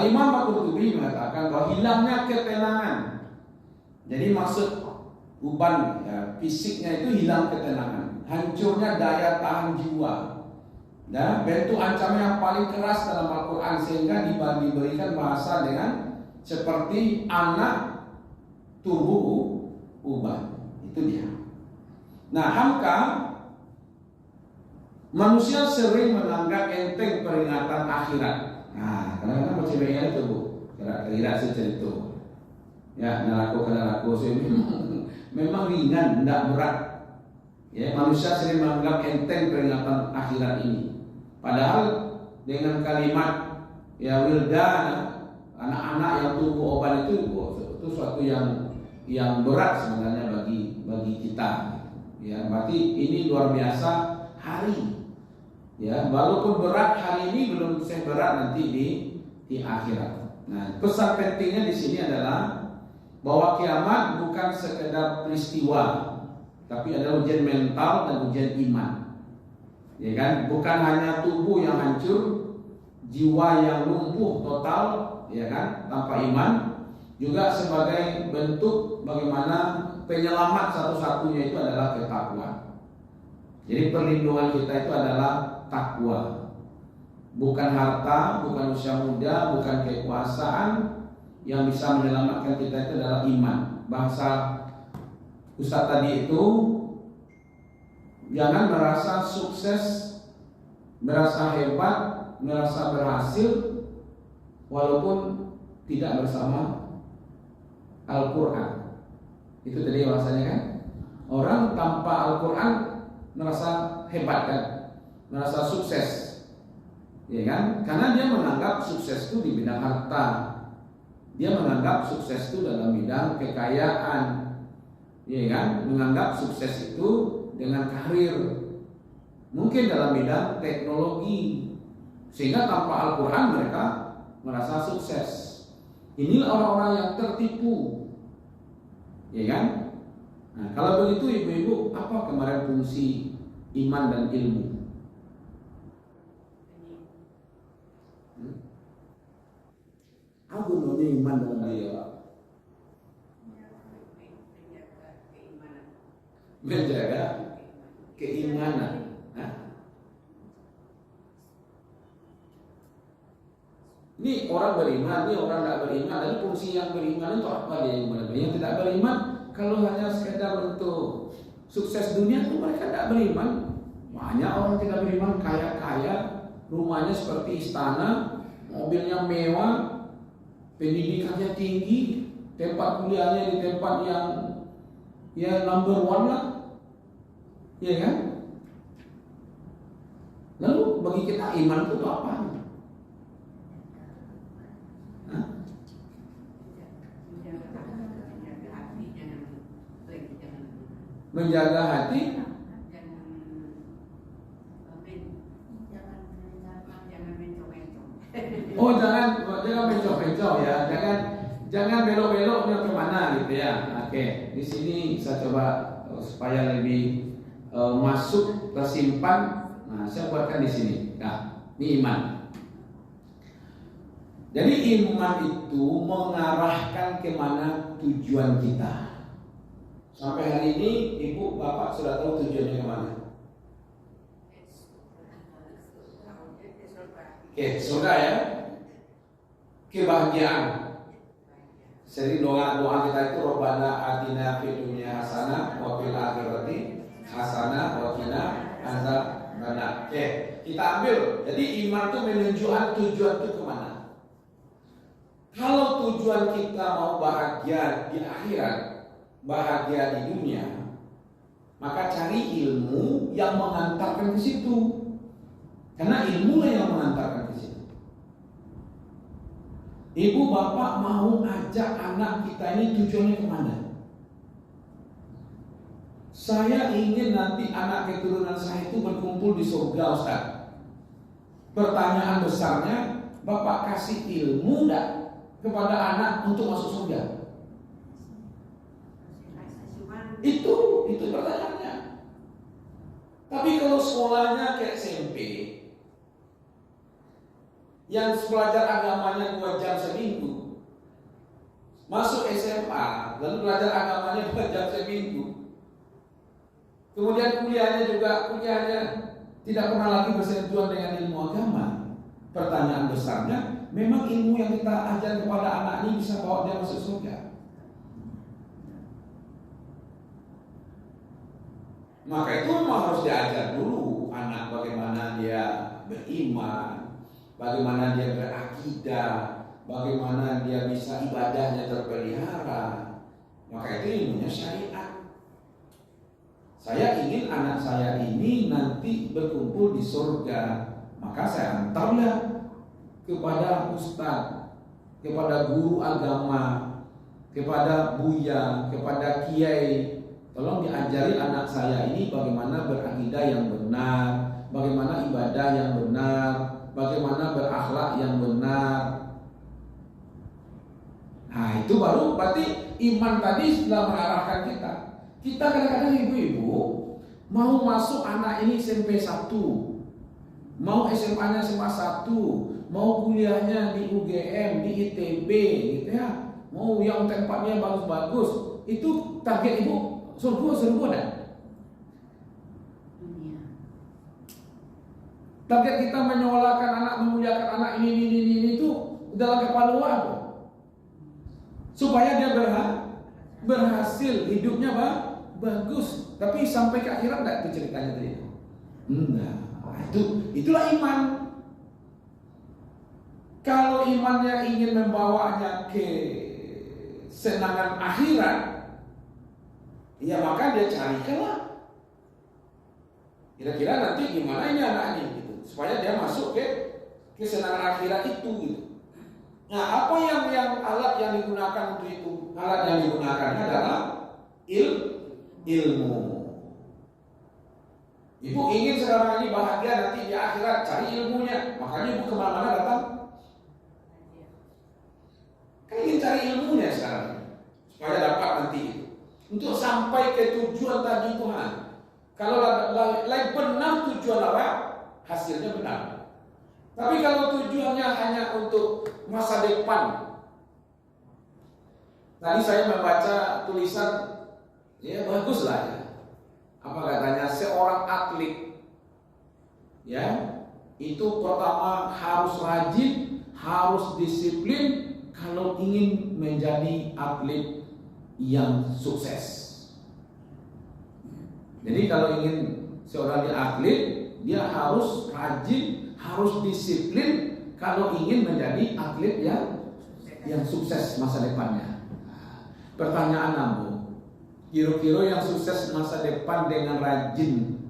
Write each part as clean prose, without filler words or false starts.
Imam Al-Qurtubi mengatakan bahwa hilangnya ketenangan. Jadi maksud uban ya, fisiknya itu hilang ketenangan, hancurnya daya tahan jiwa. Dan bentuk ancaman yang paling keras dalam Al-Quran sehingga diberikan bahasa dengan seperti anak tubuh uban. Itu dia. Nah, hamka, manusia sering menganggap enteng peringatan akhirat. Nah, kadang-kadang macam ini itu bu, kira-kira secerita. Ya, nalaku memang ringan, tidak berat. Ya, manusia sering menganggap enteng peringatan akhirat ini. Padahal dengan kalimat ya wildan, anak-anak yang tumbuh oban itu suatu yang berat sebenarnya bagi kita. Ya, berarti ini luar biasa hari. Ya, walaupun berat hari ini belum seberat nanti di akhirat. Nah, pesan pentingnya di sini adalah bahwa kiamat bukan sekedar peristiwa, tapi ada ujian mental dan ujian iman. Ya kan, bukan hanya tubuh yang hancur, jiwa yang lumpuh total, ya kan, tanpa iman, juga sebagai bentuk bagaimana penyelamat satu-satunya itu adalah ketakwaan. Jadi perlindungan kita itu adalah takwa, bukan harta, bukan usia muda, bukan kekuasaan. Yang bisa menyelamatkan kita itu adalah iman. Bahasa Ustaz tadi itu, jangan merasa sukses, merasa hebat, merasa berhasil walaupun tidak bersama Al-Quran. Itu tadi bahasanya kan. Orang tanpa Al-Quran merasa hebat kan, merasa sukses, ya kan? Karena dia menganggap sukses itu di bidang harta, dia menganggap sukses itu dalam bidang kekayaan, ya kan? Menganggap sukses itu dengan karir, mungkin dalam bidang teknologi, sehingga tanpa Al-Quran mereka merasa sukses. Ini orang-orang yang tertipu, ya kan? Nah, kalau begitu ibu-ibu, apa kemarin fungsi iman dan ilmu? Apa gunanya iman dan ilmu? Menjaga keimanan. Ini orang beriman, ini orang tidak beriman. Lalu fungsi yang beriman itu apa dia yang tidak beriman? Kalau hanya sekedar untuk sukses dunia itu mereka tidak beriman. Banyak orang tidak beriman, kaya-kaya, rumahnya seperti istana, mobilnya mewah, pendidikannya tinggi, tempat kuliahnya di tempat yang ya number one lah, ya kan? Lalu bagi kita iman itu apa? Menjaga hati, oh jangan mencong-mencong ya, jangan belok-belok dia kemana gitu ya. Oke, di sini saya coba supaya lebih masuk tersimpan. Nah, saya buatkan di sini. Nah, ini iman. Jadi iman itu mengarahkan kemana tujuan kita. Sampai hari ini ibu bapak sudah tahu tujuannya kemana? Oke, surga ya, kebahagiaan. Sering doa kita itu Rabbana atina fid dunya hasanah wa fil akhirati hasanah wa qina adzabannar. Oke, kita ambil. Jadi iman itu menunjukkan tujuan itu kemana. Kalau tujuan kita mau bahagia di akhirat, bahagia di dunia, maka cari ilmu yang mengantarkan ke situ. Karena ilmu yang mengantarkan ke situ. Ibu bapak mau ajak anak kita ini tujuannya kemana? Saya ingin nanti anak keturunan saya itu berkumpul di surga, Ustaz. Pertanyaan besarnya, bapak kasih ilmu enggak kepada anak untuk masuk surga? Itu pertanyaannya. Tapi kalau sekolahnya kayak SMP, yang belajar agamanya 2 jam masuk SMA, lalu belajar agamanya 2 jam seminggu. Kemudian kuliahnya tidak pernah lagi bersentuhan dengan ilmu agama. Pertanyaan besarnya, memang ilmu yang kita ajar kepada anak ini bisa bawa dia masuk surga? Maka itu memang harus diajar dulu anak bagaimana dia beriman, bagaimana dia berakidah, bagaimana dia bisa ibadahnya terpelihara. Maka itu ilmunya syariat. Saya ingin anak saya ini nanti berkumpul di surga, maka saya antarlah kepada ustaz, kepada guru agama, kepada buya, kepada kiai. Tolong diajari anak saya ini bagaimana berakidah yang benar, bagaimana ibadah yang benar, bagaimana berakhlak yang benar. Nah itu baru berarti iman tadi sudah mengarahkan kita. Kita kadang-kadang ibu-ibu mau masuk anak ini SMP 1, mau SMA-nya SMA 1, mau kuliahnya di UGM, di ITB gitu ya, mau yang tempatnya bagus-bagus. Itu target ibu surga dah. Target kita menyolakan anak, memuliakan anak ini itu dalam kepala apa? Supaya dia berhasil hidupnya bagus. Tapi sampai ke akhirat enggak itu ceritanya tadi? Enggak. Itulah iman. Kalau imannya ingin membawanya ke senangan akhirat, ya maka dia carikanlah. Kira-kira nanti gimana ini anak ini gitu, supaya dia masuk ke kesenangan akhirat itu gitu. Nah, apa yang alat yang digunakan untuk itu? Alat yang digunakan adalah ilmu. Ibu ingin sekarang ini bahagia nanti di akhirat, cari ilmunya. Makanya ibu kemana-mana datang. Kan ingin cari ilmunya sekarang, supaya dapat nanti itu. Untuk sampai ke tujuan tadi Tuhan. Kalau lain benar tujuan apa, hasilnya benar. Tapi kalau tujuannya hanya untuk masa depan. Tadi saya membaca tulisan, ya bagus lah ya. Apa katanya, seorang atlet, ya itu pertama harus rajin, harus disiplin kalau ingin menjadi atlet yang sukses. Jadi kalau ingin seorang atlet, dia harus rajin, harus disiplin kalau ingin menjadi atlet yang sukses masa depannya. Pertanyaan Ambo, kira-kira yang sukses masa depan dengan rajin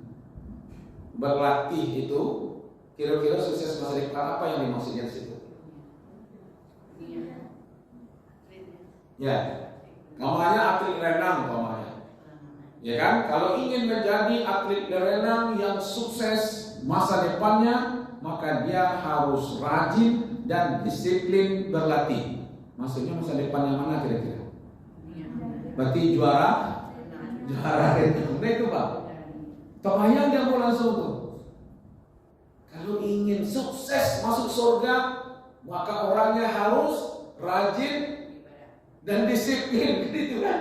berlatih itu, kira-kira sukses masa depan apa yang dimaksudnya di situ? Ya, namanya atlet renang namanya. Ya kan? Kalau ingin menjadi atlet renang yang sukses masa depannya, maka dia harus rajin dan disiplin berlatih. Maksudnya masa depan yang mana kira-kira? Berarti juara renang. Nah itu Pak. Terbayang dia mau langsung tuh. Kalau ingin sukses masuk surga, maka orangnya harus rajin dan disiplin, gitu kan?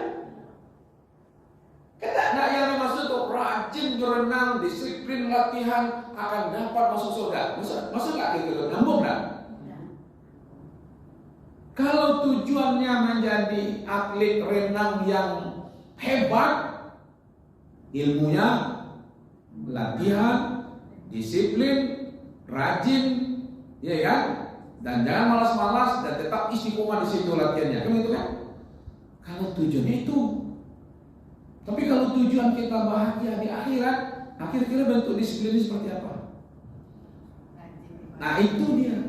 Nah yang dimaksud tuh rajin berenang, disiplin latihan akan dapat masuk surga. Masuk nggak gitu? Nyambung nggak? Kalau tujuannya menjadi atlet renang yang hebat, ilmunya, latihan, disiplin, rajin, ya kan? Dan jangan malas-malas dan tetap istiqomah di situ latihannya, kan itu kan? Kalau tujuannya itu. Tapi kalau tujuan kita bahagia di akhirat, akhir-akhir bentuk disiplin ini seperti apa? Nah itu dia.